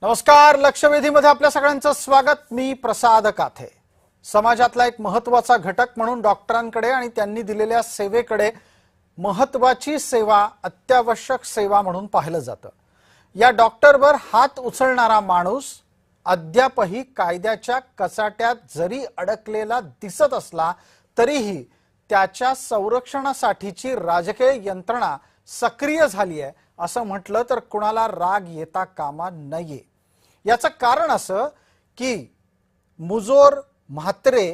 नमस्कार, लक्षवेधीमध्ये आपल्या सगळ्यांचं स्वागत। मी प्रसाद काथे। समाजातला एक महत्त्वाचा घटक म्हणून डॉक्टरांकडे आणि त्यांनी दिलेल्या सेवेकडे महत्त्वाची सेवा, अत्यावश्यक सेवा म्हणून पाहिलं जातं। या डॉक्टरवर हात उचलणारा माणूस अद्यापही कायद्याच्या कचाट्यात जरी अडकलेला दिसत असला तरीही त्याच्या संरक्षणासाठीची राजकीय यंत्रणा सक्रिय झाली आहे असं म्हटलं तर कुणाला राग येता कामा नये। याचं कारण असं की मुजोर म्हात्रे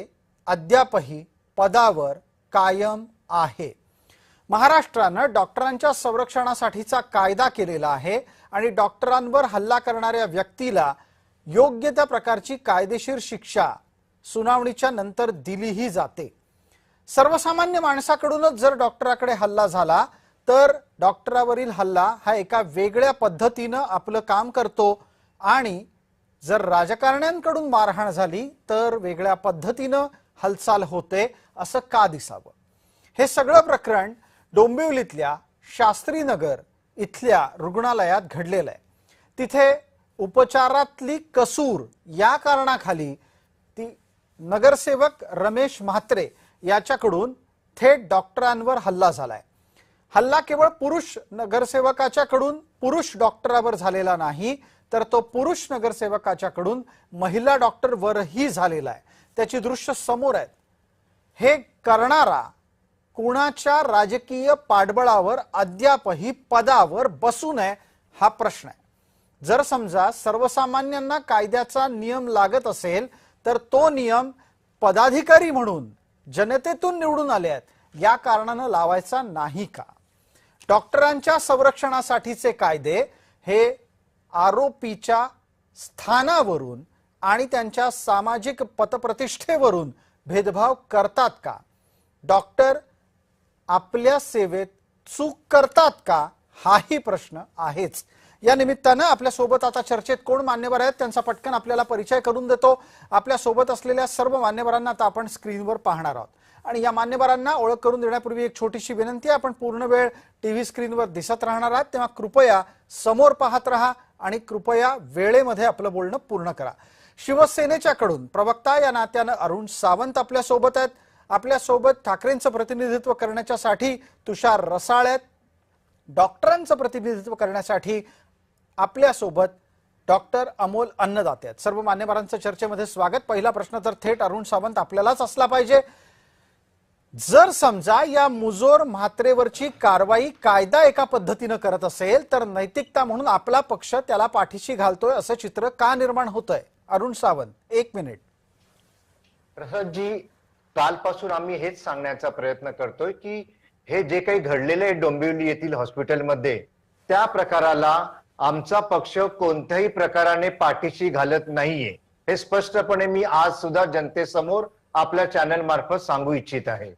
अद्यापही पदावर कायम आहे। महाराष्ट्रानं डॉक्टरांच्या संरक्षणासाठीचा कायदा केलेला आहे आणि डॉक्टरांवर हल्ला करणाऱ्या व्यक्तीला योग्य त्या प्रकारची कायदेशीर शिक्षा सुनावणीच्या नंतर दिलीही जाते। सर्वसामान्य माणसाकडूनच जर डॉक्टराकडे हल्ला झाला तर डॉक्टरावरील हल्ला हा एका वेगळ्या पद्धतीने आपलं काम करतो आणि जर राजकारण्यांकडून मारहाण झाली तर वेगळ्या पद्धतीने हालचाल होते असं का दिसावं। हे सगळं प्रकरण डोंबिवलीतल्या शास्त्रीनगर इथल्या रुग्णालयात घडलेलं आहे। तिथे उपचारातली कसूर या कारणाखाली ती नगरसेवक रमेश म्हात्रे याच्याकडून थेट डॉक्टरांवर हल्ला झालाय। हल्ला केवळ पुरुष नगरसेवकाच्याकडून पुरुष डॉक्टरावर झालेला नाही तर तो पुरुष नगरसेवकाच्याकडून महिला डॉक्टरवरही झालेला आहे। त्याची दृश्य समोर आहेत। हे करणारा कोणाच्या राजकीय पाठबळावर अद्यापही पदावर बसू नये हा प्रश्न आहे। जर समजा सर्वसामान्यांना कायद्याचा नियम लागत असेल तर तो नियम पदाधिकारी म्हणून जनतेतून निवडून आले आहेत या कारणाने लावायचा नाही का? डॉक्टरांच्या संरक्षणासाठीचे कायदे हे आरोपीच्या स्थानावरून आणि त्यांच्या सामाजिक पतप्रतिष्ठेवरून भेदभाव करतात का? डॉक्टर आपल्या सेवेत चूक करतात का हाही प्रश्न आहेच। या निमित्तानं आपल्या सोबत आता चर्चेत कोण मान्यवर आहेत त्यांचा पटकन आपल्याला परिचय करून देतो। आपल्या सोबत असलेल्या सर्व मान्यवरांना आता आपण स्क्रीनवर पाहणार आहोत आणि या मान्यवरांना ओळख करून देण्यापूर्वी एक छोटीशी विनंती आहे। आपण पूर्ण वेळ टीव्ही स्क्रीनवर दिसत राहणार आहात तेव्हा कृपया समोर पाहत राहा आणि कृपया वेळेमध्ये आपलं बोलणं पूर्ण करा। शिवसेनेच्याकडून प्रवक्ता या नात्यानं अरुण सावंत आपल्या सोबत आहेत। आपल्या सोबत ठाकरेंचं प्रतिनिधित्व करण्यासाठी तुषार रसाळ आहेत। डॉक्टरांचं प्रतिनिधित्व करण्यासाठी आपल्या सोबत डॉक्टर अमोल अन्नदाते आहेत। सर्व मान्यवरांचं चर्चेमध्ये स्वागत। पहिला प्रश्न तर थेट अरुण सावंत आपल्यालाच असला पाहिजे। जर समजा या मुजोर म्हात्रेवरची कारवाई कायदा एका पद्धतीने करत असेल तर नैतिकता म्हणून आपला पक्ष त्याला पाठीशी घालतोय असं चित्र का निर्माण होतंय? अरुण सावंत, 1 मिनिट। प्रसादजी, कालपासून आम्ही हेच सांगण्याचा प्रयत्न करतोय की हे जे काही घडलेले आहे डोंबिवली येथील हॉस्पिटलमध्ये त्या प्रकाराला आमचा पक्ष कोणत्याही प्रकाराने पाठीशी घालत नाहीये हे स्पष्टपणे मी आज सुद्धा जनतेसमोर आपल्या चॅनल मार्फत सांगू इच्छित आहे।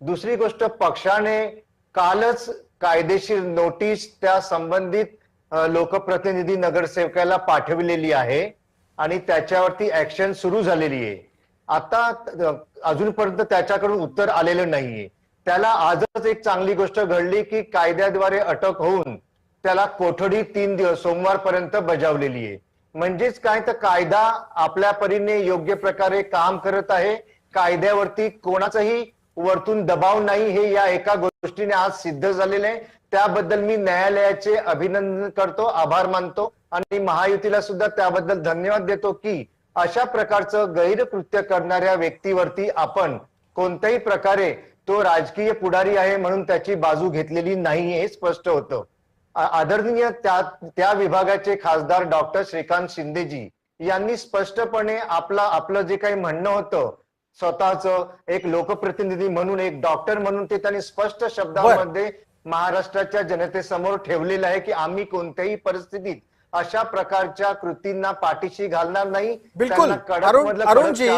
दुसरी गोष्ट, पक्षाने कालच कायदेशीर नोटीस त्या संबंधित लोकप्रतिनिधी नगरसेवकाला पाठविलेली आहे आणि त्याच्यावरती ऍक्शन सुरू झालेली आहे। आता अजूनपर्यंत त्याच्याकडून उत्तर आलेलं नाहीये। त्याला आजच एक चांगली गोष्ट घडली की कायद्याद्वारे अटक होऊन त्याला कोठडी 3 दिवस सोमवारपर्यंत बजावलेली आहे। म्हणजेच काय तर कायदा आपल्या परीने योग्य प्रकारे काम करत आहे। कायद्यावरती कोणाचाही वरतून दबाव नाही हे या एका गोष्टीने आज सिद्ध झालेले आहे। त्याबद्दल मी न्यायालयाचे अभिनंदन करतो, आभार मानतो आणि महायुतीला सुद्धा त्याबद्दल धन्यवाद देतो की अशा प्रकारचं गैरकृत्य करणाऱ्या व्यक्तीवरती आपण कोणत्याही प्रकारे तो राजकीय पुढारी आहे म्हणून त्याची बाजू घेतलेली नाही हे स्पष्ट होतं। आदरणीय त्या विभागाचे खासदार डॉक्टर श्रीकांत शिंदेजी यांनी स्पष्टपणे आपलं जे काही म्हणणं होतं स्वतःचं एक लोकप्रतिनिधी म्हणून, एक डॉक्टर म्हणून ते त्यांनी स्पष्ट शब्दांमध्ये महाराष्ट्राच्या जनतेसमोर ठेवलेलं आहे की आम्ही कोणत्याही परिस्थितीत अशा प्रकारच्या कृतींना पाठीशी घालणार नाही। बिलकुल अरुणजी,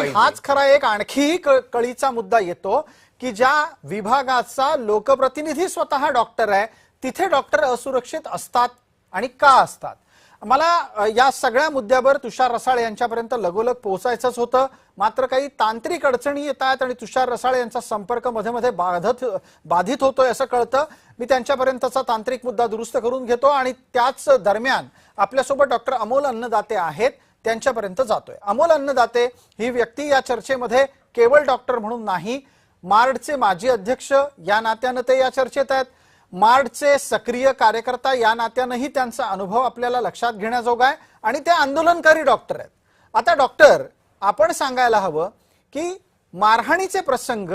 हाच खरा एक आणखी कळीचा मुद्दा येतो की ज्या विभागाचा लोकप्रतिनिधी स्वतः डॉक्टर आहे तिथे डॉक्टर असुरक्षित असतात आणि का असतात? मला या सगळ्या मुद्द्यावर तुषार रसाळ यांच्यापर्यंत लगोलग पोहोचायचंच होतं, मात्र काही तांत्रिक अडचणी येत आहेत आणि तुषार रसाळ यांचा संपर्क मध्ये मध्ये बाधित होतोय असं कळतं. मी त्यांच्यापर्यंतचा तांत्रिक मुद्दा दुरुस्त करून घेतो आणि त्याच दरम्यान आपल्यासोबत डॉक्टर अमोल अन्नदाते आहेत, त्यांच्यापर्यंत जातोय. अमोल अन्नदाते ही व्यक्ती या चर्चेमध्ये केवळ डॉक्टर म्हणून नाही, मार्डचे माजी अध्यक्ष या नात्यानं ते या चर्चेत आहेत. मार्डचे सक्रिय कार्यकर्ता या नात्यानंही त्यांचा अनुभव आपल्याला लक्षात घेण्याजोगा आहे आणि ते आंदोलनकारी डॉक्टर आहेत. आता डॉक्टर, आपण सांगायला हवं की मारहाणीचे प्रसंग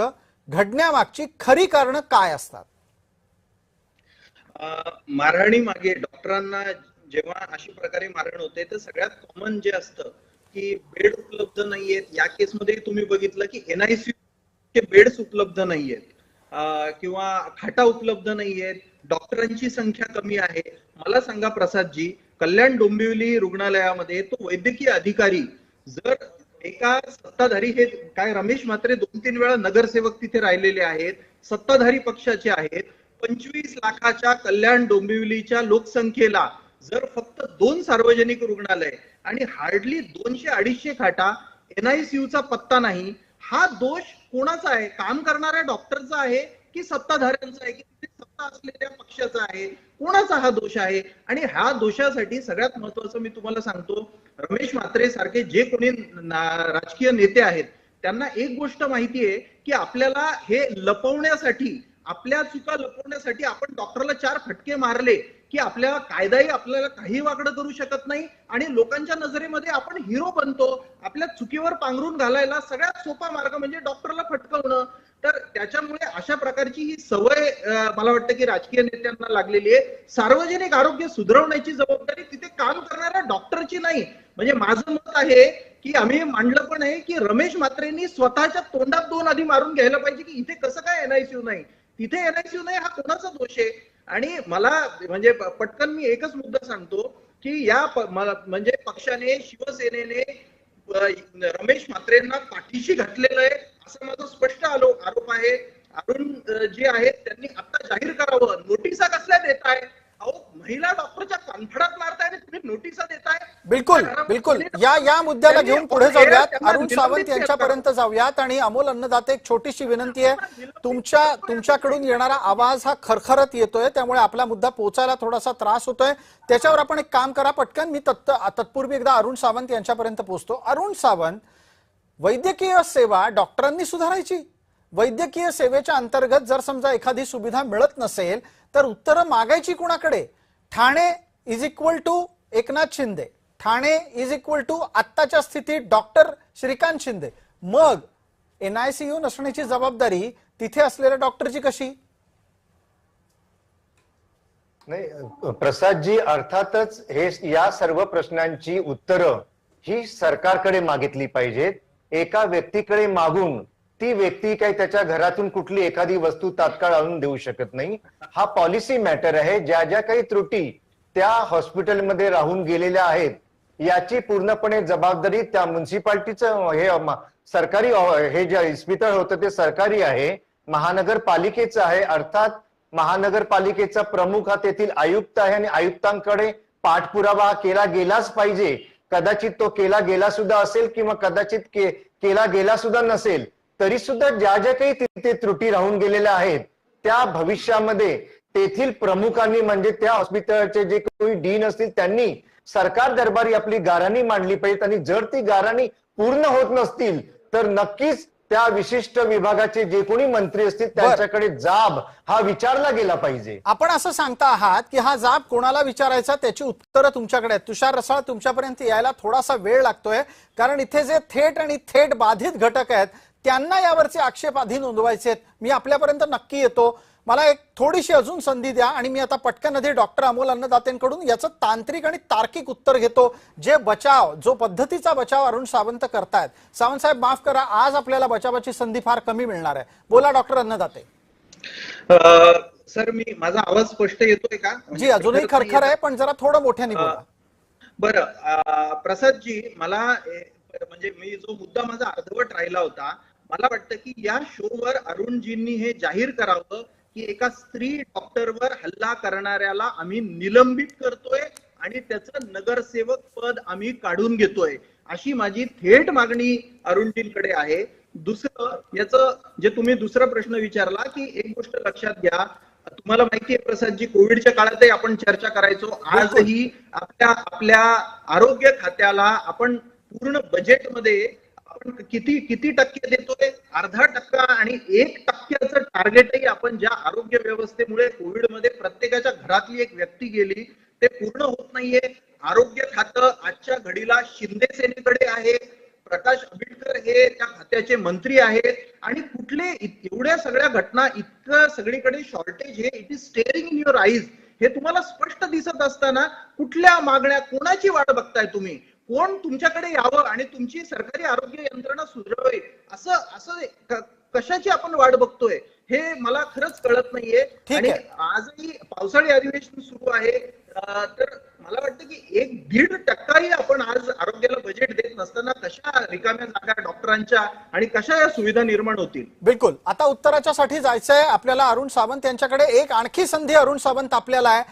घडण्यामागची खरी कारण काय असतात? मारहाणी मागे डॉक्टरांना जेव्हा अशा प्रकारे मारहाण होते तर सगळ्यात कॉमन जे असतं की बेड उपलब्ध नाहीयेत. या केसमध्ये तुम्ही बघितलं की NICU चे बेड्स उपलब्ध नाहीयेत किंवा खाटा उपलब्ध नाहीयेत, डॉक्टरांची संख्या कमी आहे. मला सांगा प्रसादजी, कल्याण डोंबिवली रुग्णालयामध्ये तो वैद्यकीय अधिकारी जर एका सत्ताधारी, हे काय रमेश म्हात्रे 2-3 वेळा नगरसेवक तिथे राहिलेले आहेत, सत्ताधारी पक्षाचे आहेत, 25 लाखाच्या कल्याण डोंबिवलीच्या लोकसंख्येला जर फक्त 2 सार्वजनिक रुग्णालय आणि हार्डली 200-250 खाटा, NICU चा पत्ता नाही, हा दोष कोणाचा आहे? काम करणाऱ्या डॉक्टरचा आहे की सत्ताधाऱ्यांचा आहे की तिथे सत्ता असलेल्या पक्षाचा आहे? कोणाचा हा दोष आहे? आणि ह्या दोषासाठी सगळ्यात महत्वाचं मी तुम्हाला सांगतो, रमेश म्हात्रे सारखे जे कोणी राजकीय नेते आहेत त्यांना एक गोष्ट माहिती आहे की आपल्याला हे लपवण्यासाठी, आपल्या चुका लपवण्यासाठी आपण डॉक्टरला 4 फटके मारले की आपल्या कायदाही आपल्याला काही वाकडं करू शकत नाही आणि लोकांच्या नजरेमध्ये आपण हिरो बनतो. आपल्या चुकीवर पांघरून घालायला सगळ्यात सोपा मार्ग म्हणजे डॉक्टरला फटकवणं. तर त्याच्यामुळे अशा प्रकारची ही सवय मला वाटतं की राजकीय नेत्यांना लागलेली आहे. सार्वजनिक आरोग्य सुधारवण्याची जबाबदारी तिथे काम करणाऱ्या डॉक्टरची नाही. म्हणजे माझं मत आहे की आम्ही मांडलं पण आहे की रमेश म्हात्रेंनी स्वतःच्या तोंडात 2 आधी मारून घ्यायला पाहिजे की इथे कसं काय NICU नाही, तिथे NICU नाही, हा कोणाचा दोष आहे? आणि मला म्हणजे पटकन मी एकच मुद्दा सांगतो की या म्हणजे पक्षाने, शिवसेनेने रमेश म्हात्रेंना पाठीशी घातलेलं आहे असं माझं स्पष्ट आरोप आहे. अरुण जे आहेत त्यांनी आता जाहीर करावं. नोटिसा कसल्या देताय? अहो, महिला डॉक्टरच्या कानफडात मारताय आणि तुम्ही नोटिसा देताय. बिलकुल या मुद्द्याला घेऊन पुढे जाऊयात. अरुण सावंत यांच्यापर्यंत जाऊयात. आणि अमोल अन्नदाते, एक छोटीशी विनंती आहे, तुमच्याकडून येणारा आवाज हा खरखरत येतोय, त्यामुळे आपला मुद्दा पोहोचायला थोडासा त्रास होतोय. त्याच्यावर आपण एक काम करा पटकन, मी तत्पूर्वी एकदा अरुण सावंत यांच्यापर्यंत पोहोचतो. अरुण सावंत, वैद्यकीय सेवा डॉक्टरांनी सुधारायची. वैद्यकीय सेवेच्या अंतर्गत जर समजा एखादी सुविधा मिळत नसेल तर उत्तरं मागायची कुणाकडे? ठाणे = एकनाथ शिंदे, ठाणे = आत्ताच्या स्थितीत डॉक्टर श्रीकांत शिंदे. मग NICU नसण्याची जबाबदारी तिथे असलेल्या डॉक्टरची कशी? नाही प्रसादजी, अर्थातच हे या सर्व प्रश्नांची उत्तरं ही सरकारकडे मागितली पाहिजेत. एका व्यक्तीकडे मागून ती व्यक्ती काही त्याच्या घरातून कुठली एखादी वस्तू तात्काळ आणून देऊ शकत नाही. हा पॉलिसी मॅटर आहे. ज्या ज्या काही त्रुटी त्या हॉस्पिटलमध्ये राहून गेलेल्या आहेत याची पूर्णपणे जबाबदारी त्या म्युन्सिपाल्टीचं, हे सरकारी, हे जे इस्पितळ होतं ते सरकारी आहे, महानगरपालिकेचं आहे. अर्थात महानगरपालिकेचा प्रमुख हा तेथील आयुक्त आहे आणि आयुक्तांकडे पाठपुरावा केला गेलाच पाहिजे. कदाचित तो केला गेला सुद्धा असेल किंवा कदाचित केला गेला सुद्धा नसेल, तरी सुद्धा ज्या ज्या काही तिथे त्रुटी राहून गेलेल्या आहेत त्या भविष्यामध्ये तेथील प्रमुखांनी, म्हणजे त्या हॉस्पिटलचे जे कोणी डीन असतील त्यांनी सरकार दरबारी आपली गाऱ्हाणी मांडली पाहिजे. आणि जर ती गाऱ्हाणी पूर्ण होत नसतील तर नक्कीच त्या विशिष्ट विभागाचे जे कोणी मंत्री असतील त्यांच्याकडे जाब हा विचारला गेला पाहिजे. आपण असं सांगता आहात की हा जाब कोणाला विचारायचा त्याची उत्तरं तुमच्याकडे आहेत. तुषार रसाळ, तुमच्यापर्यंत यायला थोडासा वेळ लागतोय, कारण इथे जे थेट आणि थेट बाधित घटक आहेत त्यांना यावरचे आक्षेप आधी नोंदवायचे आहेत. मी आपल्यापर्यंत नक्की येतो. मला एक थोडीशी अजून संधी द्या आणि मी आता पटकन आधी डॉक्टर अमोल अन्नदातेंकडून याचं तांत्रिक आणि तार्किक उत्तर घेतो. जो पद्धतीचा बचाव अरुण सावंत करतायत, सावंत साहेब माफ करा, आज आपल्याला बचावाची संधी फार कमी मिळणार आहे. बोला डॉक्टर अन्नदाते. सर, माझा आवाज स्पष्ट येतोय का? जी, अजूनही खरखर आहे, पण जरा थोडं मोठ्याने बोला. बरं प्रसादजी, मला म्हणजे मी जो मुद्दा माझा अर्धवट राहिला होता, मला वाटतं की या शोवर अरुणजींनी हे जाहीर करावं की एका स्त्री डॉक्टरवर हल्ला करणाऱ्याला आम्ही निलंबित करतोय आणि त्याचं नगरसेवक पद आम्ही काढून घेतोय, अशी माझी थेट मागणी अरुणजींकडे आहे. दुसरं, याचं जे तुम्ही दुसरा प्रश्न विचारला, की एक गोष्ट लक्षात घ्या, तुम्हाला माहिती आहे प्रसादजी, कोविडच्या काळातही आपण चर्चा करायचो. आजही आपल्या आरोग्य खात्याला आपण पूर्ण बजेटमध्ये आपण किती टक्के देतोय? 0.5% आणि 1% टार्गेटही आपण ज्या आरोग्य व्यवस्थेमुळे कोविडमध्ये प्रत्येकाच्या घरातली एक व्यक्ती गेली ते पूर्ण होत नाहीये. आरोग्य खातं आजच्या घडीला शिंदे सेनेकडे आहे, प्रकाश आंबेडकर हे त्या खात्याचे मंत्री आहेत, आणि कुठले एवढ्या सगळ्या घटना, इतकं सगळीकडे शॉर्टेज, हे it is staring in your eyes, हे तुम्हाला स्पष्ट दिसत असताना कुठल्या मागण्या, कोणाची वाट बघताय तुम्ही? कोण तुमच्याकडे यावं आणि तुमची सरकारी आरोग्य यंत्रणा सुधारावी, असं कशाची आपण वाट बघतोय हे मला खरंच कळत नाहीये. आणि आजही पावसाळी अधिवेशन सुरू आहे, तर मला वाटतं की 1-1.5% आपण आज आरोग्याला बजेट देत नसताना कशा रिकाम्या जागा डॉक्टरांच्या आणि कशा या सुविधा निर्माण होतील? बिलकुल. आता उत्तराच्या साठी जायचंय आपल्याला अरुण सावंत यांच्याकडे. एक आणखी संधी अरुण सावंत आपल्याला आहे.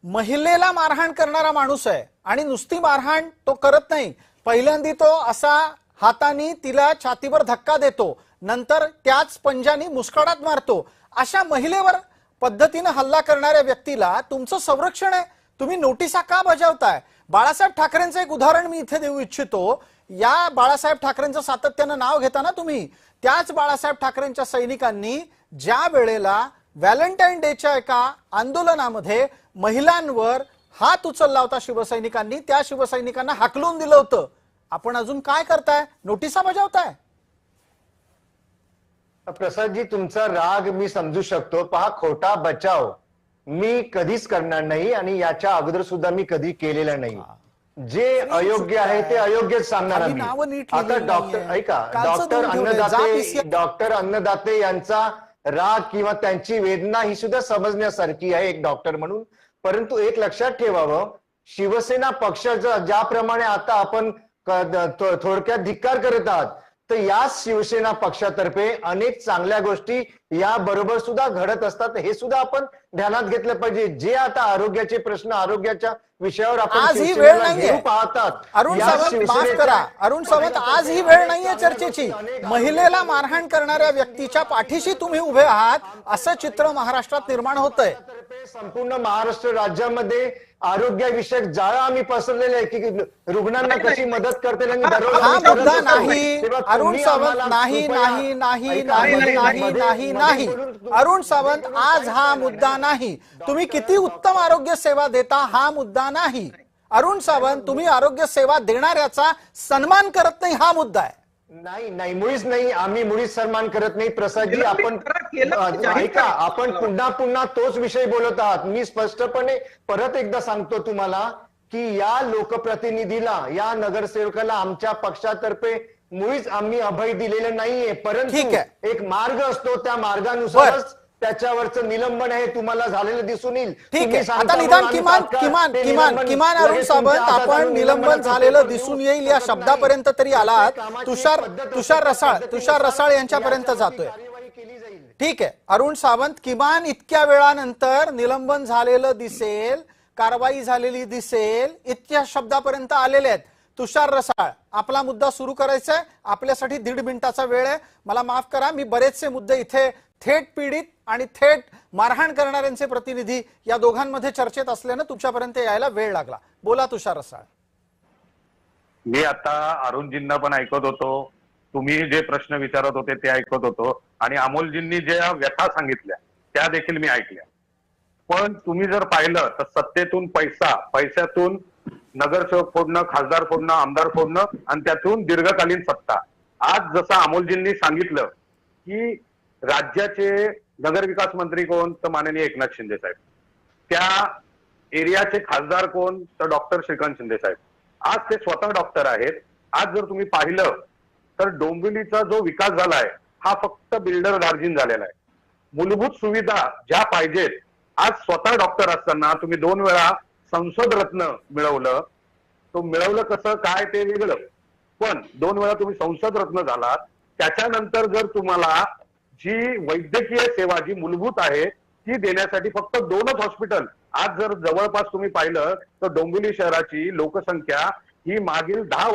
महिलेला मारहाण करणारा माणूस आहे आणि नुसती मारहाण तो करत नाही, पहिल्यांदा तो असा हाताने तिला छातीवर धक्का देतो, नंतर त्याच पंजानी मुस्काडात मारतो. अशा महिलेवर पद्धतीने हल्ला करणाऱ्या व्यक्तीला तुमचं संरक्षण आहे, तुम्ही नोटिसा का बजावताय? बाळासाहेब ठाकरेंचं एक उदाहरण मी इथे देऊ इच्छितो. या बाळासाहेब ठाकरेंचं सातत्यानं नाव घेताना तुम्ही, त्याच बाळासाहेब ठाकरेंच्या सैनिकांनी ज्या वेळेला व्हॅलेंटाईन डेच्या एका आंदोलनामध्ये महिलांवर हात उचलला होता शिवसैनिकांनी, त्या शिवसैनिकांना हाकलून दिलं होतं. आपण अजून काय करताय? नोटिसा बजावताय? प्रसादजी, तुमचा राग मी समजू शकतो. पहा, खोटा बचाव मी कधीच करणार नाही आणि याच्या अगोदर सुद्धा मी कधी केलेलं नाही. जे अयोग्य आहे ते अयोग्यच सांगणार आम्ही. आता डॉक्टर, ऐका, डॉक्टर अन्नदाते यांचा राग किंवा त्यांची वेदना ही सुद्धा समजण्यासारखी आहे एक डॉक्टर म्हणून. परंतु एक लक्षात ठेवावं, शिवसेना पक्षाचा ज्याप्रमाणे आता आपण थोडक्यात धिक्कार करत आहात, तर या शिवसेना पक्षातर्फे अनेक चांगल्या गोष्टी या बरोबर सुद्धा घडत असतात, हे सुद्धा आपण ध्यानात घेतलं पाहिजे. जे आता आरोग्याचे प्रश्न, आरोग्याच्या विषयावर आपण आज ही वेळ नाहीये पाहतात. अरुण सावंत, माफ करा अरुण सावंत, आज ही वेळ नाहीये चर्चेची. महिलेला मारहाण करणाऱ्या व्यक्तीच्या पाठीशी तुम्ही उभे आहात असं चित्र महाराष्ट्रात निर्माण होतंय. संपूर्ण महाराष्ट्र राज्यामध्ये आरोग्यविषयक जाळं आम्ही पसरलेलं आहे की रुग्णांना कशी मदत करते. हा मुद्दा नाही अरुण सावंत, नाही नाही नाही नाही नाही नाही नाही अरुण सावंत, आज हा मुद्दा नाही. तुम्ही किती उत्तम आरोग्य सेवा देता हा मुद्दा नाही. अरुण सावंत, तुम्ही आरोग्य सेवा देणाऱ्याचा सन्मान करत नाही हा मुद्दा आहे. नाही नाही, मुळीच नाही, आम्ही मुळीच सन्मान करत नाही. प्रसादजी, आपण ऐका, आपण पुन्हा पुन्हा तोच विषय बोलत आहात. मी स्पष्टपणे परत एकदा सांगतो तुम्हाला की या लोकप्रतिनिधीला, या नगरसेवकाला आमच्या पक्षातर्फे मुळीच आम्ही अभय दिलेलं नाहीये. परंतु एक मार्ग असतो, त्या मार्गानुसारच त्याच्यावरचं निलंबन आहे तुम्हाला झालेलं दिसून येईल. ठीक आहे, आता निदान किमान अरुण सावंत, आपण निलंबन झालेलं दिसून येईल या शब्दापर्यंत तरी आलात. तुषार रसाळ यांच्यापर्यंत जातोय. ठीक आहे अरुण सावंत, किमान इतक्या वेळानंतर निलंबन झालेलं दिसेल, कारवाई झालेली दिसेल, इतक्या शब्दापर्यंत आलेले आहेत. तुषार रसाळ, आपला मुद्दा सुरू करायचा आहे, आपल्यासाठी 1.5 मिनिटाचा वेळ आहे. मला माफ करा, मी बरेचसे मुद्दे इथे थेट पीडित आणि थेट मारहाण करणाऱ्यांचे प्रतिनिधी या दोघांमध्ये चर्चेत असल्यानं तुमच्यापर्यंत यायला वेळ लागला. बोला तुषार रसाळ. मी आता अरुणजींना पण ऐकत होतो, तुम्ही जे प्रश्न विचारत होते ते ऐकत होतो, आणि अमोलजींनी ज्या व्यथा सांगितल्या त्या देखील मी ऐकल्या. पण तुम्ही जर पाहिलं तर सत्तेतून पैशातून नगरसेवक फोडणं, खासदार फोडणं, आमदार फोडणं आणि त्यातून दीर्घकालीन सत्ता. आज जसं अमोलजींनी सांगितलं की राज्याचे नगरविकास मंत्री कोण, तर माननीय एकनाथ शिंदे साहेब. त्या एरियाचे खासदार कोण, तर डॉक्टर श्रीकांत शिंदे साहेब. आज ते स्वतः डॉक्टर आहेत. आज जर तुम्ही पाहिलं तर डोंबिवलीचा जो विकास झालाय हा फक्त बिल्डर दार्जिन झालेला आहे. मूलभूत सुविधा ज्या पाहिजेत, आज स्वतः डॉक्टर असताना तुम्ही 2 वेळा संसद रत्न मिळवलं. तो मिळवलं कसं काय ते वेगळं, पण 2 वेळा तुम्ही संसद रत्न झालात. त्याच्यानंतर जर तुम्हाला जी वैद्यकीय सेवा जी मूलभूत आहे ती देण्यासाठी फक्त 2च हॉस्पिटल आज जर जवळपास तुम्ही पाहिलं तर डोंबिवली शहराची लोकसंख्या ही मागील 10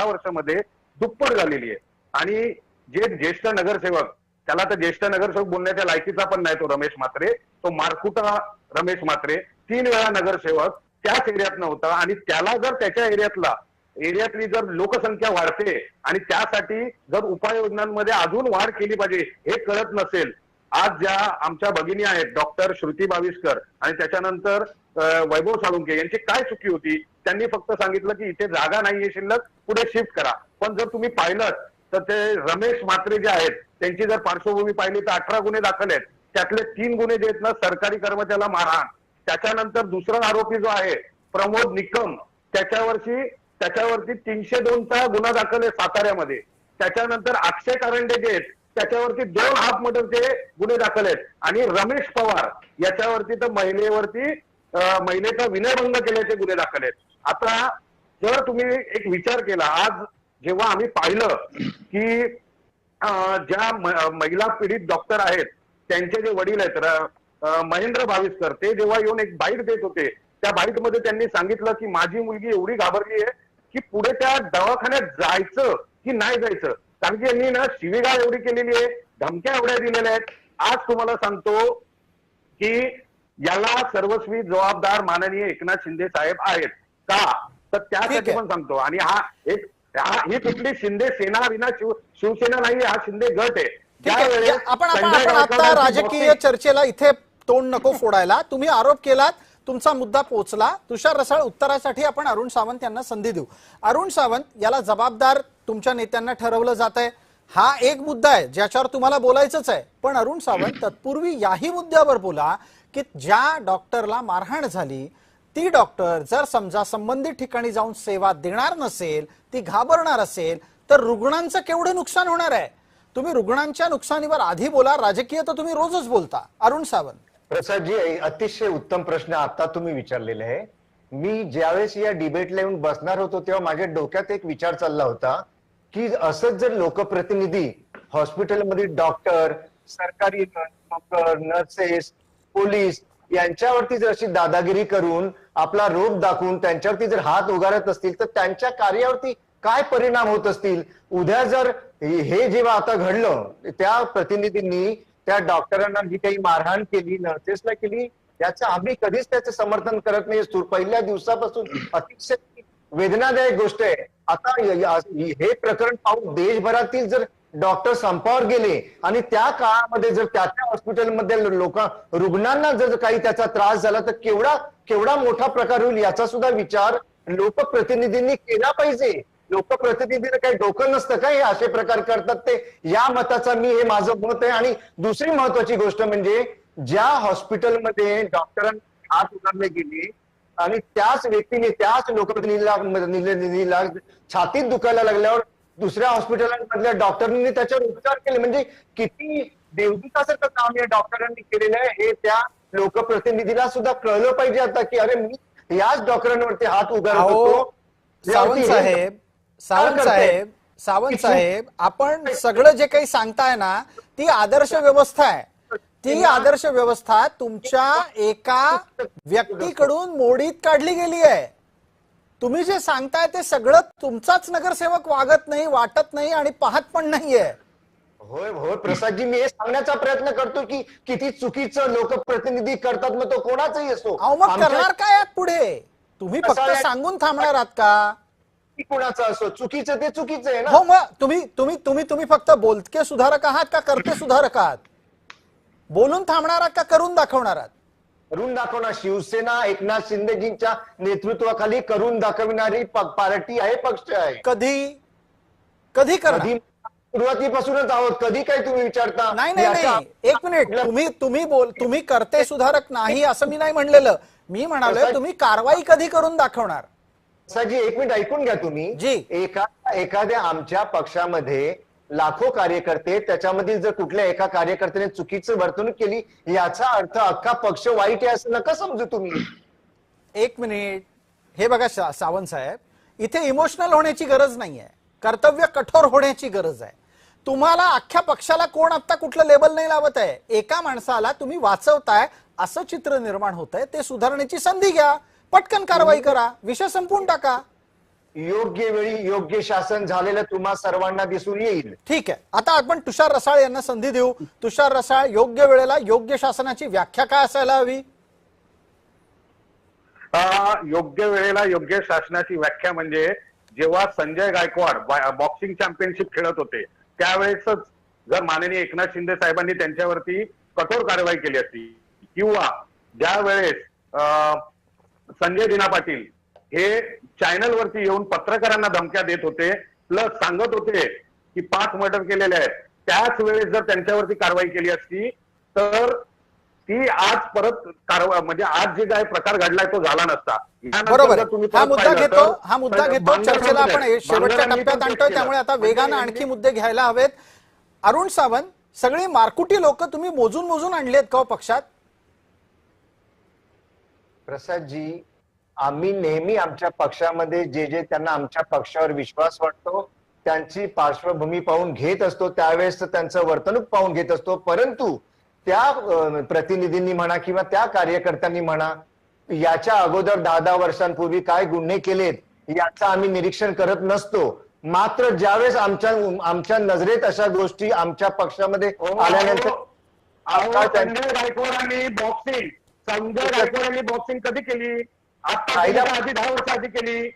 वर्षामध्ये दुप्पट झालेली आहे. आणि जे ज्येष्ठ नगरसेवक, त्याला तर ज्येष्ठ नगरसेवक बोलण्याच्या लायकीचा पण नाही तो रमेश म्हात्रे, तो मारकुटा रमेश म्हात्रे 3 वेळा नगरसेवक त्याच एरियात नव्हता. आणि त्याला जर त्याच्या एरियातली जर लोकसंख्या वाढते आणि त्यासाठी जर उपाययोजनांमध्ये अजून वाढ केली पाहिजे हे कळत नसेल, आज ज्या आमच्या भगिनी आहेत डॉक्टर श्रुती बाविस्कर आणि त्याच्यानंतर वैभव साळुंके यांची काय चुकी होती? त्यांनी फक्त सांगितलं की इथे जागा नाहीये शिल्लक, पुढे शिफ्ट करा. पण जर तुम्ही पाहिलं तर ते रमेश म्हात्रे जे आहेत त्यांची जर पार्श्वभूमी पाहिली तर 18 गुन्हे दाखल आहेत. त्यातले 3 गुन्हे जे आहेत ना सरकारी कर्मचाऱ्याला मारहाण, त्याच्यानंतर दुसरा आरोपी जो आहे प्रमोद निकम त्याच्यावरती 302चा गुन्हा दाखल आहे साताऱ्यामध्ये. त्याच्यानंतर अक्षय कारंडे जे आहेत त्याच्यावरती 2 हाफ मर्डरचे गुन्हे दाखल आहेत. आणि रमेश पवार याच्यावरती तर महिलेचा विनयभंग केल्याचे गुन्हे दाखल आहेत. आता जर तुम्ही एक विचार केला, आज जेव्हा आम्ही पाहिलं की ज्या महिला पीडित डॉक्टर आहेत त्यांचे जे वडील आहेत महेंद्र भाविस्कर, ते जेव्हा येऊन एक बाईट देत होते, त्या बाईटमध्ये त्यांनी सांगितलं की माझी मुलगी एवढी घाबरली आहे की पुढे त्या दवाखान्यात जायचं की नाही जायचं, कारण की यांनी ना शिवीगाळ एवढी केलेली आहे, धमक्या एवढ्या दिलेल्या आहेत. आज तुम्हाला सांगतो की याला सर्वस्वी जबाबदार माननीय एकनाथ शिंदे साहेब आहेत का? तर त्यासाठी पण सांगतो. आणि ही कुठली शिंदे सेना विना शिवसेना नाही, हा शिंदे गट आहे. आपण आता राजकीय चर्चेला इथे तोंड नको फोडायला. तुम्ही आरोप केलात, तुमचा मुद्दा पोहोचला. तुषार रसाळ उत्तरासाठी आपण अरुण सावंत यांना संधी देऊ. अरुण सावंत, याला जबाबदार तुमच्या नेत्यांना ठरवलं जात आहे. हा एक मुद्दा आहे ज्याच्यावर तुम्हाला बोलायचंच आहे. पण अरुण सावंत, तत्पूर्वी याही मुद्द्यावर बोला की ज्या डॉक्टरला मारहाण झाली ती डॉक्टर जर समजा संबंधित ठिकाणी जाऊन सेवा देणार नसेल, ती घाबरणार असेल, तर रुग्णांचं केवढं नुकसान होणार आहे? तुम्ही रुग्णांच्या नुकसानीवर आधी बोला, राजकीय तर तुम्ही रोजच बोलता. अरुण सावंत. प्रसादजी, अतिशय उत्तम प्रश्न आता तुम्ही विचारलेला आहे. मी ज्यावेळेस या डिबेटला येऊन बसणार होतो तेव्हा माझ्या डोक्यात एक विचार चालला होता की असंच जर लोकप्रतिनिधी हॉस्पिटलमध्ये डॉक्टर, सरकारी नोकर, नर्सेस, पोलीस यांच्यावरती जर अशी दादागिरी करून आपला रोग दाखवून त्यांच्यावरती जर हात उगारत असतील तर त्यांच्या कार्यावरती काय परिणाम होत असतील? उद्या जर हे जेव्हा आता घडलं, त्या प्रतिनिधींनी त्या डॉक्टरांना जी काही मारहाण केली, नर्सेसला केली, याचं आम्ही कधीच त्याचं समर्थन करत नाही. पहिल्या दिवसापासून अतिशय वेदनादायक गोष्ट आहे. आता हे प्रकरण पाहून देशभरातील जर डॉक्टर संपावर गेले आणि त्या काळामध्ये जर त्या हॉस्पिटलमध्ये रुग्णांना जर काही त्याचा त्रास झाला तर केवढा मोठा प्रकार होईल याचा सुद्धा विचार लोकप्रतिनिधींनी केला पाहिजे. लोकप्रतिनिधींना काही डोकं नसतं का हे असे प्रकार करतात ते? या मताचा हे माझं मत आहे. आणि दुसरी महत्वाची गोष्ट म्हणजे ज्या हॉस्पिटलमध्ये डॉक्टरांना हात उगारले गेले आणि त्याच व्यक्तीने त्याच लोकप्रतिनिधीला छातीत दुखायला लागल्यावर दुसऱ्या हॉस्पिटलमधल्या डॉक्टरांनी त्याच्यावर उपचार केले, म्हणजे किती देवदूतासारखं काम या डॉक्टरांनी केलेलं आहे हे त्या लोकप्रतिनिधीला सुद्धा कळलं पाहिजे आता की अरे मी याच डॉक्टरांवरती हात उगारत होतो. सावंत साहेब, आपण सगळं जे काही सांगताय ना ती आदर्श व्यवस्था आहे. ती आदर्श व्यवस्था तुमच्या एका व्यक्तीकडून मोडीत काढली गेली आहे. तुम्ही जे सांगताय ते सगळं तुमचाच नगरसेवक वागत नाही, वाटत नाही आणि पाहत पण नाहीये. होय होय प्रसादजी, मी हे सांगण्याचा प्रयत्न करतो की किती चुकीचं लोकप्रतिनिधी करतात, मग तो कोणाचाही असो. मग करणार काय आहात पुढे? तुम्ही फक्त सांगून थांबणार आहात का? कुणाचं असो, चुकीचं ते चुकीचं आहे ना. हो, मग तुम्ही फक्त बोलके सुधारक आहात का करते सुधारक आहात? बोलून थांबणार आहात का करून दाखवणार आहात? करून दाखवणार. शिवसेना एकनाथ शिंदेजींच्या नेतृत्वाखाली करून दाखविणारी पार्टी आहे, पक्ष आहे. कधी करणार? सुरुवातीपासूनच आहोत. कधी काय तुम्ही विचारता? नाही, एक मिनिट. तुम्ही करते सुधारक नाही असं मी नाही म्हणलेलं. मी म्हणालो तुम्ही कारवाई कधी करून दाखवणार? साजी, एक मिनिट ऐकून घ्या तुम्ही. एखाद्या आमच्या पक्षामध्ये लाखो कार्यकर्ते, त्याच्यामधील जर कुठल्या एका कार्यकर्त्याने चुकीचं वर्तणूक केली याचा अर्थ अख्खा पक्ष वाईट आहे असं नका समजू तुम्ही. एक मिनिट, हे बघा सावंत साहेब, इथे इमोशनल होण्याची गरज नाहीये, कर्तव्य कठोर होण्याची गरज आहे. तुम्हाला अख्ख्या पक्षाला कोण आता कुठलं लेबल नाही लावत आहे, एका माणसाला तुम्ही वाचवताय असं चित्र निर्माण होत आहे. ते सुधारण्याची संधी घ्या, पटकन कारवाई करा, विषय संपवून टाका. योग्य वेळी योग्य शासन झालेलं तुम्हा सर्वांना दिसून येईल. ठीक आहे, आता आपण तुषार रसाळ यांना संधी देऊ. तुषार रसाळ, योग्य वेळेला योग्य शासनाची व्याख्या काय असायला हवी? योग्य वेळेला योग्य शासनाची व्याख्या म्हणजे जेव्हा संजय गायकवाड बॉक्सिंग चॅम्पियनशिप खेळत होते त्यावेळेसच जर माननीय एकनाथ शिंदे साहेबांनी त्यांच्यावरती कठोर कारवाई केली असती, किंवा ज्या वेळेस संजय दिना पाटील हे चॅनल वरती येऊन पत्रकारांना धमक्या देत होते, प्लस सांगत होते की 5 मर्डर केलेले आहेत, त्याच वेळेस जर त्यांच्यावरती कारवाई केली असती तर ती आज परत कारवाई म्हणजे आज जे काय प्रकार घडलाय तो झाला नसता. बरोबर आहे. हा मुद्दा घेतो चर्चेला आपण शेवटच्या टप्प्यात आणतोय, त्यामुळे आता वेगानं आणखी मुद्दे घ्यायला हवेत. अरुण सावंत, सगळी मारकुटी लोक तुम्ही मोजून मोजून आणलेत का पक्षात? प्रसादजी, आम्ही नेहमी आमच्या पक्षामध्ये जे त्यांना आमच्या पक्षावर विश्वास वाटतो त्यांची पार्श्वभूमी पाहून घेत असतो, त्यावेळेस त्यांचं वर्तणूक पाहून घेत असतो. परंतु त्या प्रतिनिधींनी म्हणा किंवा त्या कार्यकर्त्यांनी म्हणा, याच्या अगोदर 10-10 वर्षांपूर्वी काय गुन्हे केलेत याचं आम्ही निरीक्षण करत नसतो. मात्र ज्यावेळेस आमच्या नजरेत अशा गोष्टी आमच्या पक्षामध्ये आल्यानंतर संजय गायकवाडांनी बॉक्सिंग कधी केली? आधी 10 वर्ष आधी केली.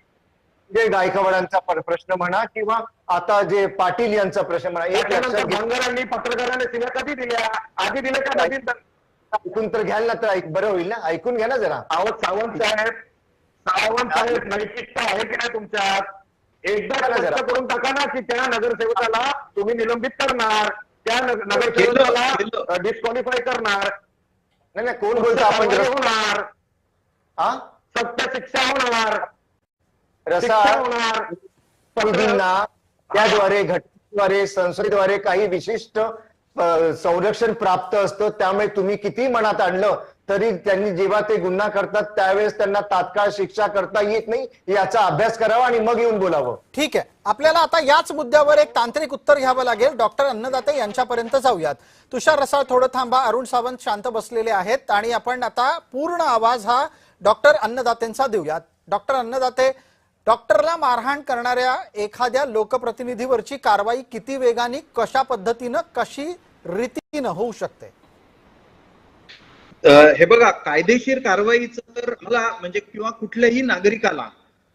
जे गायकवाडांचा प्रश्न म्हणा किंवा आता जे पाटील यांचा प्रश्न म्हणा, एक लक्षात बंगारांनी पत्रकारांना शिव्या कधी दिल्या? आधी दिल्या का? नाही ऐकून तर घ्याल ना, तर बरं होईल ना, ऐकून घ्या ना जरा. सावंत साहेब नैतिकता आहे की नाही तुमच्यात? एकदा स्पष्ट करून टाका ना की त्या नगरसेवकाला तुम्ही निलंबित करणार, त्या नगरसेवकाला डिस्क्वालिफाय करणार. नाही कोण बोलतो आपण? होणार हा, सत्य शिक्षा होणार, रसाळ होणार. त्याद्वारे घटनेद्वारे संसदेद्वारे काही विशिष्ट संरक्षण प्राप्त असतं. त्यामुळे तुम्ही किती मनात आणलं तरी त्यांनी जेव्हा ते गुन्हा करतात त्यावेळेस त्यांना तात्काळ शिक्षा करता येत नाही, याचा अभ्यास करावा आणि मग येऊन बोलावं. ठीक आहे, आपल्याला आता याच मुद्द्यावर एक तांत्रिक उत्तर घ्यावं लागेल. डॉक्टर अन्नदाते यांच्यापर्यंत जाऊयात. तुषार रसाळ थोडं थांबा, अरुण सावंत शांत बसलेले आहेत आणि आपण आता पूर्ण आवाज हा डॉक्टर अन्नदातेंचा देऊयात. डॉक्टर अन्नदाते, डॉक्टरला मारहाण करणाऱ्या एखाद्या लोकप्रतिनिधीवरची कारवाई किती वेगाने, कशा पद्धतीनं, कशी रीतीनं होऊ शकते? हे बघा, कायदेशीर कारवाईचं तर मला म्हणजे किंवा कुठल्याही नागरिकाला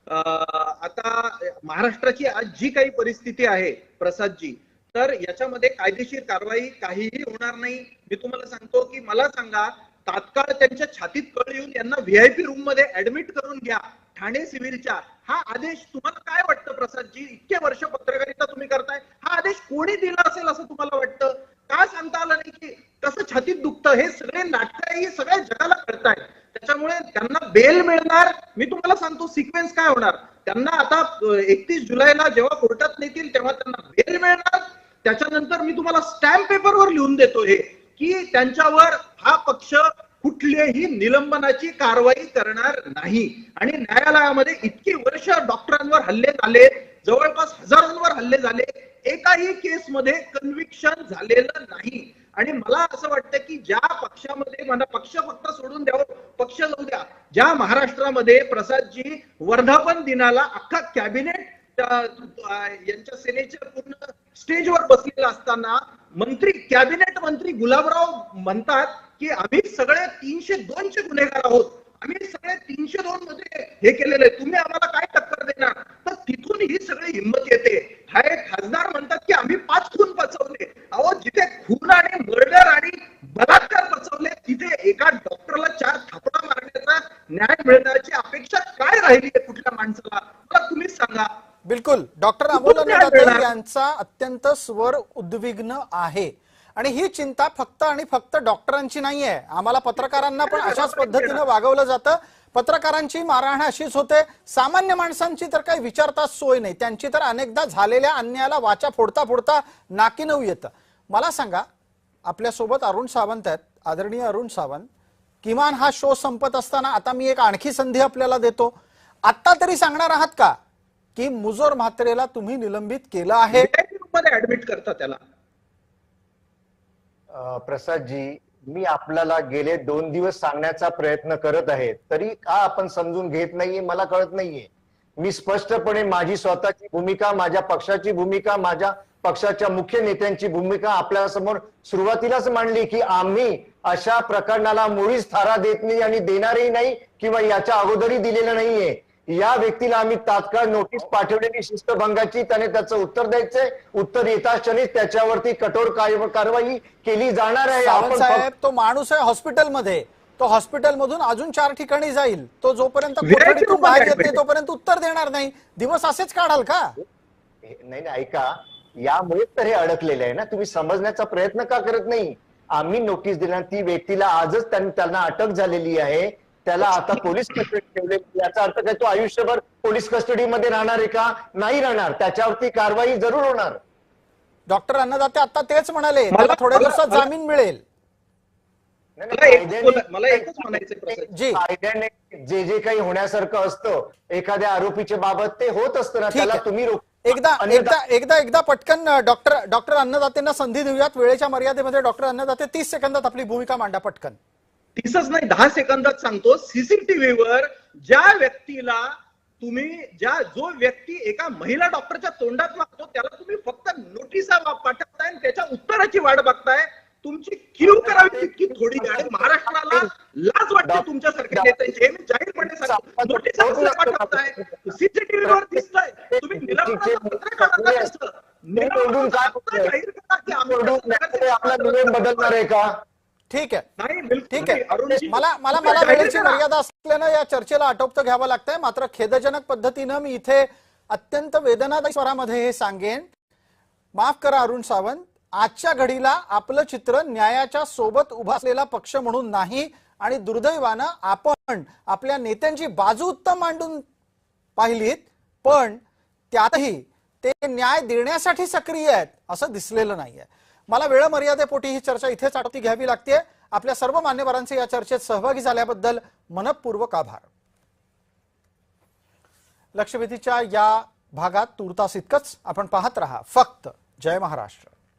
आता महाराष्ट्राची आज जी काही परिस्थिती आहे प्रसादजी, तर याच्यामध्ये कायदेशीर कारवाई काहीही होणार नाही. मी तुम्हाला सांगतो की मला सांगा, तात्काळ त्यांच्या छातीत कळ येऊन यांना व्हीआयपी रूम मध्ये ऍडमिट करून घ्या ठाणे सिव्हिलच्या. हा आदेश तुम्हाला काय वाटतं प्रसादजी? इतके वर्ष पत्रकारिता तुम्ही करताय, हा आदेश कोणी दिला असेल असं तुम्हाला वाटतं? का सांगता आलं नाही की कसं छातीत दुखतं? हे सगळे नाटकं ही सगळ्या जगाला कळतायत. त्याच्यामुळे त्यांना बेल मिळणार. मी तुम्हाला सांगतो सिक्वेन्स काय होणार. त्यांना आता 31 जुलैला जेव्हा कोर्टात नेतील तेव्हा त्यांना बेल मिळणार. त्याच्यानंतर मी तुम्हाला स्टॅम्प पेपरवर लिहून देतो हे की त्यांच्यावर हा पक्ष कुठलीही निलंबनाची कारवाई करणार नाही. आणि न्यायालयामध्ये इतकी वर्ष डॉक्टरांवर हल्ले झाले, जवळपास हजारांवर हल्ले झाले, एकाही केसमध्ये कन्व्हिक्शन झालेलं नाही. आणि मला असं वाटतं की ज्या पक्षामध्ये, मला पक्ष फक्त सोडून द्यावं, पक्ष जाऊ द्या, ज्या महाराष्ट्रामध्ये प्रसादजी वर्धापन दिनाला अख्खा कॅबिनेट यांच्या सेनेच्या पूर्ण स्टेजवर बसलेला असताना कॅबिनेट मंत्री गुलाबराव म्हणतात की आम्ही सगळे 302 चे गुन्हेगार आहोत, आम्ही सगळे 302 मध्ये हे केलेलं आहे, तुम्ही आम्हाला काय टक्कर देणार? तर तिथून ही सगळी हिंमत येते. हा एक खासदार म्हणतात की आम्ही 5 खून पचवले. अहो, जिथे खून आणि मर्डर आणि बलात्कार पचवले तिथे एका डॉक्टरला 4 थापडा मारण्याचा न्याय मिळण्याची अपेक्षा काय राहिली आहे कुठल्या माणसाला? मला तुम्हीच सांगा. बिलकुल, डॉक्टर अमोल अन्नदाते यांचा अत्यंत स्वर उद्विग्न आहे आणि ही चिंता फक्त आणि फक्त डॉक्टरांची नाहीये. आम्हाला पत्रकारांना पण अशाच पद्धतीनं वागवलं जातं. पत्रकारांची मारहाण अशीच होते. सामान्य माणसांची तर काही विचारताच सोय नाही. त्यांची तर अनेकदा झालेल्या अन्यायाला वाचा फोडता फोडता नाकीनऊ येतं. मला सांगा, आपल्यासोबत अरुण सावंत आहेत, आदरणीय अरुण सावंत. किमान हा शो संपत असताना आता मी एक आणखी संधी आपल्याला देतो. आता तरी सांगणार आहात का की मुजोर म्हात्रेला तुम्ही निलंबित केलं आहे? मध्ये ऍडमिट करता त्याला? प्रसादजी, मी आपल्याला गेले 2 दिवस सांगण्याचा प्रयत्न करत आहे, तरी का आपण समजून घेत नाहीये मला कळत नाहीये. मी स्पष्टपणे माझी स्वतःची भूमिका, माझ्या पक्षाची भूमिका, माझ्या पक्षाच्या मुख्य नेत्यांची भूमिका आपल्या समोर सुरुवातीलाच मांडली की आम्ही अशा प्रकरणाला मुळीच थारा देत नाही आणि देणारही नाही किंवा याच्या अगोदरही दिलेलं नाहीये. या व्यक्तीला आम्ही तात्काळ नोटीस पाठवलेली शिस्तभंगाची, त्याने त्याचं उत्तर द्यायचंय. उत्तर येताच क्षणीच त्याच्यावरती कठोर कारवाई केली जाणार आहे. सावंत साहेब, तो माणूस आहे हॉस्पिटलमध्ये, तो हॉस्पिटलमधून अजून 4 ठिकाणी जाईल. तो जोपर्यंत कोठडीतून बाहेर येत नाही तोपर्यंत उत्तर देणार नाही. दिवस असेच काढाल का? नाही, ऐका, यामुळे तर हे अडकलेलं आहे ना. तुम्ही समजण्याचा प्रयत्न का करत नाही? आम्ही नोटीस दिल्या, ती व्यक्तीला आजच त्यांना अटक झालेली आहे. त्याला आता पोलीस कस्टडीत ठेवले. याचा अर्थ काय तो आयुष्यभर पोलीस कस्टडीमध्ये राहणार आहे का? नाही राहणार. त्याच्यावरती कारवाई जरूर होणार. डॉक्टर अन्नदाते आता तेच म्हणाले, त्याला थोड्या दिवसात जामीन मिळेल. मला एकच म्हणायचंय प्रसाद जी, कायद्याने जे काही होण्यासारखं असतं एखाद्या आरोपीच्या बाबत ते होत असतं ना. ठीक त्याला आहे. तुम्ही एकदा पटकन डॉक्टर अन्नदातेंना संधी देऊयात. वेळेच्या मर्यादेमध्ये डॉक्टर अन्नदाते 30 सेकंदात आपली भूमिका मांडा पटकन. 30च नाही 10 सेकंदात सांगतो. सीसीटीव्हीवर ज्या व्यक्तीला जो व्यक्ती एका महिला डॉक्टरच्या तोंडात मागतो त्याला तुम्ही फक्त नोटिसा पाठवताय आणि त्याच्या उत्तराची वाट बघताय. तुमची क्यू करावी तितकी थोडी आहे. महाराष्ट्राला लाज वाटते तुमच्यासारख्या नेत्यांची. हे मी जाहीरपणे सांगतो. नोटिसा कसल्या पाठवताय? सीसीटीव्हीवर दिसतंय. तुम्ही निलंबनाचं पत्र काढताय कसं? निलंबनाचं पत्र जाहीर करा की आपला नियम बदलणार आहे का? ठीक आहे, नाही, बिलकुल ठीक नाही. आहे. अरुणजी, मला वेळेची मर्यादा असल्यानं या चर्चेला आटोपतं घ्यावं लागतंय. मात्र खेदजनक पद्धतीनं मी इथे अत्यंत वेदनादायी स्वरामध्ये हे सांगेन, माफ करा अरुण सावंत, आजच्या घडीला आपलं चित्र न्यायाच्या सोबत उभा असलेला पक्ष म्हणून नाही आणि दुर्दैवानं आपण आपल्या नेत्यांची बाजू उत्तम मांडून पाहिलीत, पण त्यातही ते न्याय देण्यासाठी सक्रिय आहेत असं दिसलेलं नाहीये. मला वेळ मर्यादेपोटी ही चर्चा इथेच आटोपती घ्यावी लागते. आपल्या सर्व मान्यवरांचे या चर्चेत सहभागी झाल्याबद्दल मनपूर्वक आभार. लक्षवेधीच्या या भागात तुर्तास इतकंच. आपण पाहत रहा फक्त जय महाराष्ट्र.